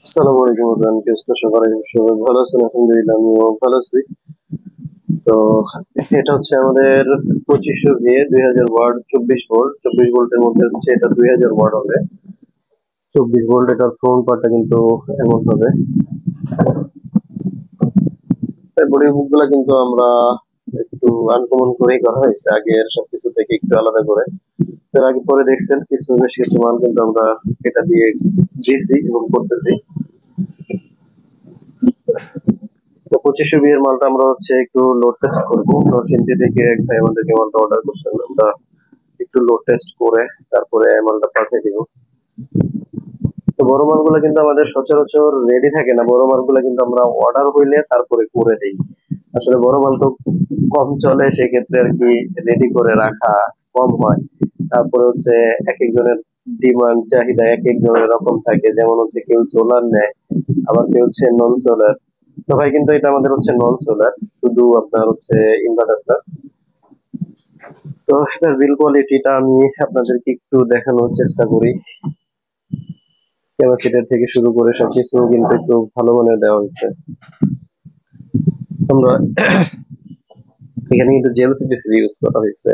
আসসালামু আলাইকুম বন্ধুগণ, কি অবস্থা সবার? সবাই ভালো আছেন? আলহামদুলিল্লাহ, আমিও ভালো আছি। তো এটা হচ্ছে আমাদের 2500 VA 2000 ওয়াট 24 ভোল্ট। 24 ভোল্টের মধ্যে হচ্ছে এটা 2000 ওয়াট হবে। 24 ভোল্ট, এটার ফ্রন্ট পার্টটা কিন্তু এমন হবে। বডি বুক গুলা কিন্তু আমরা একটু আনকমন করেই করা হয়েছে, আগের সবকিছু থেকে একটু আলাদা করে। এর আগে পরে দেখছেন বেশ কিছু মাল কিন্তু আমরা এটা দিয়ে দিয়েছি এবং করতেছি। তো 2500 এর মালটা আমরা হচ্ছে একটু লোড টেস্ট করবো। তো সিনথি থেকে এক ভাই আমাদেরকে মালটা অর্ডার করছেন, আমরা একটু লোড টেস্ট করে তারপরে মালটা পাঠিয়ে দিব। তো বড় মালগুলো কিন্তু আমাদের সচরাচর রেডি থাকে না, বড় মালগুলো কিন্তু আমরা অর্ডার হইলে তারপরে করে দিই। আসলে বড় মাল তো কম চলে, সেক্ষেত্রে আর কি রেডি করে রাখা কম হয়। তারপরে হচ্ছে এক একজনের ডিমান্ড চাহিদা এক একজনের রকম থাকে, যেমন হচ্ছে কেউ সোলার নেয়, আবার কেউ হচ্ছে নন সোলার। তো ভাই কিন্তু এটা আমাদের হচ্ছে নন সোলার, শুধু আপনার হচ্ছে ইনভার্টারটা। তো এটার বিল কোয়ালিটিটা আমি আপনাদেরকে একটু দেখানোর চেষ্টা করি। ক্যাপাসিটার থেকে শুরু করে সবকিছু কিন্তু একটু ভালো মানের দেওয়া হয়েছে। আমরা এখানে কিন্তু জেএলসি পিসিবি ইউজ করা হয়েছে।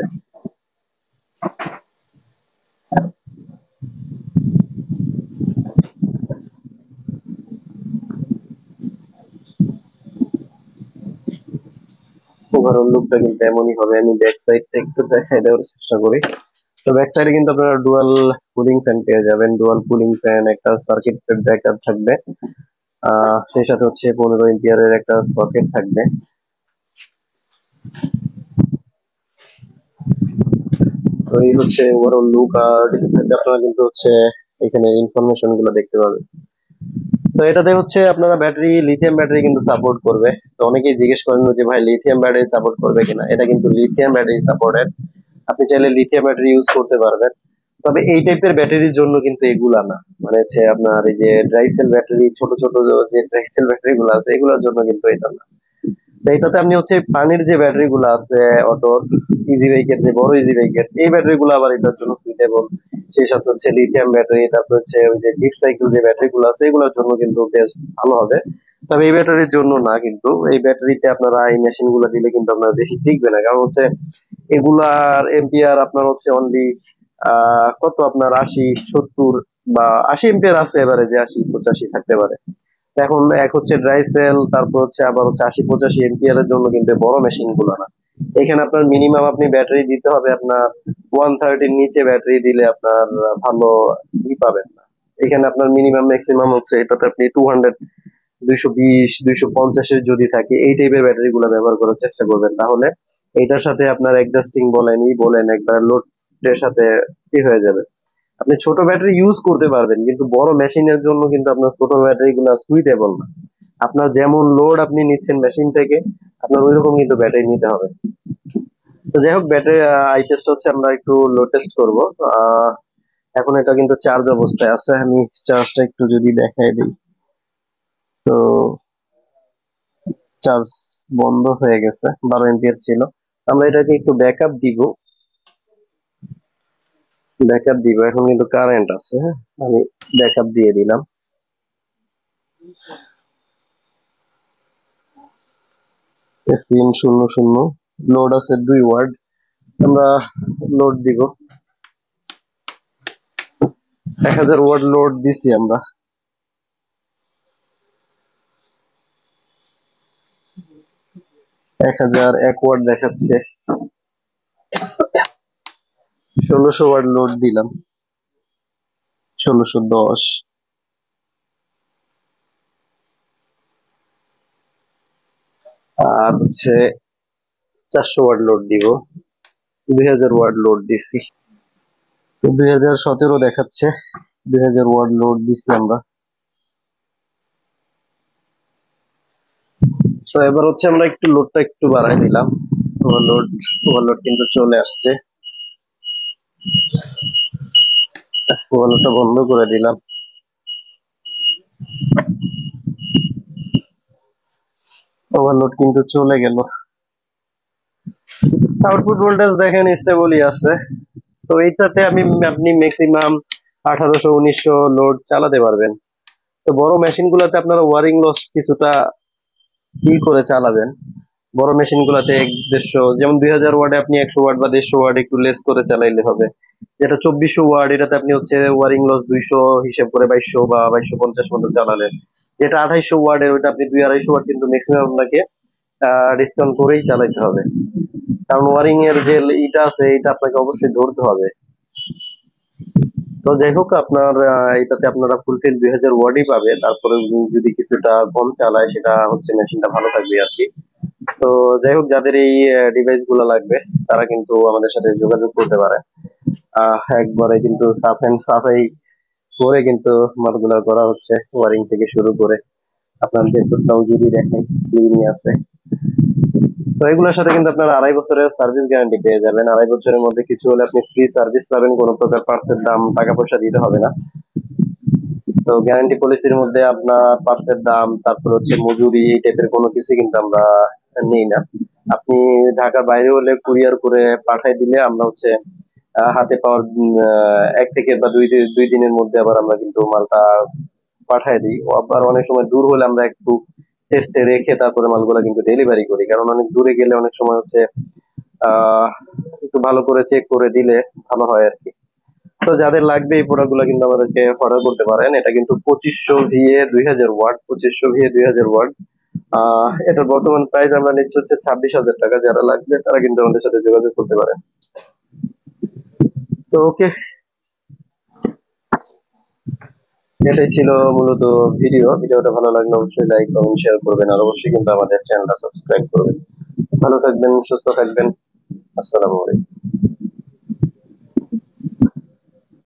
ওভারঅল লুকটা কিন্তু এমনই হবে। আমি ব্যাক সাইডটা একটু দেখাই দেওয়ার চেষ্টা করি। তো ব্যাক সাইডে কিন্তু আপনারা ডুয়াল কুলিং ফ্যান পেয়ে যাবেন। ডুয়াল কুলিং ফ্যান, একটা সার্কিট ব্রেকার থাকবে, সেই সাথে হচ্ছে 15 এম্পিয়ারের একটা সকেট থাকবে। তো এই হচ্ছে ওভারঅল লুক। আর ডিসপ্লেতে আপনারা কিন্তু হচ্ছে এখানে ইনফরমেশন গুলো দেখতে পাবেন। তো এটাতে হচ্ছে আপনারা ব্যাটারি, লিথিয়াম ব্যাটারি কিন্তু সাপোর্ট করবে। তো অনেকেই জিজ্ঞেস করেন যে ভাই লিথিয়াম ব্যাটারি সাপোর্ট করবে কিনা। এটা কিন্তু লিথিয়াম ব্যাটারি সাপোর্টেড, আপনি চাইলে লিথিয়াম ব্যাটারি ইউজ করতে পারবেন। তবে এই টাইপের ব্যাটারির জন্য কিন্তু এগুলা না, মানে হচ্ছে আপনার এই যে ড্রাই সেল ব্যাটারি, ছোট ছোট যে ড্রাই সেল ব্যাটারি গুলো আছে, এগুলোর জন্য কিন্তু এটা না। তো এটাতে আপনি হচ্ছে পানির যে ব্যাটারি গুলো আছে, অটো ইজি বাইকের, যে বড় ইজি বাইকের, এই ব্যাটারি গুলো আবার এটার জন্য সুইটেবল। সেই সাথে হচ্ছে লিথিয়াম ব্যাটারি, তারপর হচ্ছে ওই যে ডিপ সাইকেল যে ব্যাটারি গুলো আছে, এগুলোর জন্য কিন্তু বেশ ভালো হবে। তবে এই ব্যাটারির জন্য না, কিন্তু এই ব্যাটারিতে আপনারা এই মেশিন গুলো দিলে কিন্তু আপনার বেশি টিকবে না, কারণ হচ্ছে এগুলার এম্পিয়ার আপনার হচ্ছে অনলি কত আপনার 80 70 বা 80 এম্পিয়ার আছে, এবারে যে 80 85 থাকতে পারে। এখন এক হচ্ছে ড্রাই সেল, তারপর হচ্ছে আবার হচ্ছে 80 85 এম্পিয়ারের জন্য কিন্তু বড় মেশিন গুলো না। এখানে আপনার মিনিমাম আপনি ব্যাটারি দিতে হবে আপনার 130-র নিচে ব্যাটারি দিলে আপনার ভালো ই পাবেন না। এখানে আপনার মিনিমাম ম্যাক্সিমাম হচ্ছে এটাতে আপনি 200 220 250-এর যদি থাকে, এই টাইপের ব্যাটারি গুলো ব্যবহার করার চেষ্টা করবেন, তাহলে এটার সাথে আপনার অ্যাডজাস্টিং বলেন ই বলেন একবার লোডের সাথে ই হয়ে যাবে। আপনি ছোট ব্যাটারি ইউজ করতে পারবেন, কিন্তু বড় মেশিনের জন্য কিন্তু আপনার ছোট ব্যাটারি গুলো সুইটেবল না। আপনার যেমন লোড আপনি নিচ্ছেন মেশিন থেকে, আপনার ওইরকম কিন্তু ব্যাটারি নিতে হবে। তো যাই হোক, ব্যাটারি আই টেস্ট হচ্ছে আমরা একটু লোড টেস্ট করবো। আহ এখন এটা কিন্তু চার্জ অবস্থায় আছে, আমি চার্জটা একটু যদি দেখাই দিই। তো চার্জ বন্ধ হয়ে গেছে, 12 এম্পিয়ার ছিল। আমরা এটাকে একটু ব্যাকআপ দিব, এখন কিন্তু কারেন্ট আছে, হ্যাঁ, আমি ব্যাকআপ দিয়ে দিলাম। সিম 00, লোড আছে 2 ওয়াট। আমরা লোড দিব, 1000 ওয়াট লোড দিছি আমরা। 1001 ওয়াট দেখাচ্ছে। 1600 ওয়াট লোড দিলাম, 1610। আর হচ্ছে 400 ওয়াট লোড দিব, 2000 ওয়াট লোড দিছি। 2017 দেখাচ্ছে, 2000 ওয়াট লোড দিছি আমরা। তো এবার হচ্ছে আমরা একটু লোডটা একটু বাড়াই দিলাম। ওভারলোড ওভারলোড কিন্তু চলে আসছে, ওভারলোডটা বন্ধ করে দিলাম। ওভারলোড কিন্তু চলে গেল। আউটপুট ভোল্টেজ দেখেন স্টেবলই আছে। তো এইটাতে আপনি ম্যাক্সিমাম 1800 1900 লোড চালাতে পারবেন। তো তো বড় মেশিন গুলাতে আপনারা ওয়ারিং লস কিছুটা ই করে চালাবেন। বড় মেশিন গুলাতে 150, যেমন 2000 ওয়ার্ডে আপনি 100 ওয়াট বা 150 ওয়াট একটু লেস করে চালাইলে হবে। যেটা 2400 ওয়াট এটাতে আপনি হচ্ছে ওয়ারিং লস 200 হিসেব করে 2200 বা 2250 মতো চালালেন। যেটা 2800 ওয়ার্ডের ওইটা আপনি 2 250 ওয়াট কিন্তু ম্যাক্সিমাম আপনাকে ডিসকাউন্ট করেই চালাইতে হবে, কারণ ওয়ারিং এর যে ইটা আছে এটা আপনাকে অবশ্যই ধরতে হবে। তো যাই হোক, আপনার এটাতে আপনারা ফুলফিল 2000 ওয়াটই পাবে, তারপরে যদি কিছুটা কম চালায় সেটা হচ্ছে মেশিনটা ভালো থাকবে আর কি। তো যাই হোক, যাদের এই ডিভাইস গুলো লাগবে তারা কিন্তু আমাদের সাথে যোগাযোগ করতে পারে। একবারে কিন্তু সাফ এন্ড সাফাই করে কিন্তু মালগুলা করা হচ্ছে, ওয়ারিং থেকে শুরু করে আপনার ভেতরটাও যদি দেখেন ক্লিনই আছে। তো এগুলোর সাথে কিন্তু আপনার 2.5 বছরের সার্ভিস গ্যারান্টি পেয়ে যাবেন। 2.5 বছরের মধ্যে কিছু হলে আপনি ফ্রি সার্ভিস পাবেন, কোনো প্রকার পার্টসের দাম টাকা পয়সা দিতে হবে না। তো গ্যারান্টি পলিসির মধ্যে আপনার পার্টসের দাম, তারপর হচ্ছে মজুরি, এই টাইপের কোনো কিছু কিন্তু আমরা নেই না। আপনি ঢাকার বাইরে হলে কুরিয়ার করে পাঠাই দিলে আমরা হচ্ছে হাতে পাওয়ার 1 থেকে বা 2 দিনের মধ্যে আবার আমরা কিন্তু মালটা পাঠায় দিই। আবার অনেক সময় দূর হলে আমরা একটু টেস্টে রেখে তারপরে মালগুলা কিন্তু ডেলিভারি করি, কারণ অনেক দূরে গেলে অনেক সময় হচ্ছে আহ একটু ভালো করে চেক করে দিলে ভালো হয় আর কি। তো যাদের লাগবে এই প্রোডাক্ট গুলো কিন্তু আমাদেরকে অর্ডার করতে পারেন। এটা কিন্তু 2500 VA 2000 ওয়াট, 2500 VA 2000 ওয়াট। এটার বর্তমান প্রাইস আমরা নিচ্ছি হচ্ছে 26,000 টাকা। যারা লাগবে তারা কিন্তু আমাদের সাথে যোগাযোগ করতে পারে। তো ওকে, এটাই ছিল মূলত ভিডিওটা ভালো লাগলে অবশ্যই লাইক কমেন্ট শেয়ার করবেন, আর অবশ্যই কিন্তু আমাদের চ্যানেলটা সাবস্ক্রাইব করবেন। ভালো থাকবেন, সুস্থ থাকবেন। আসসালামু আলাইকুম।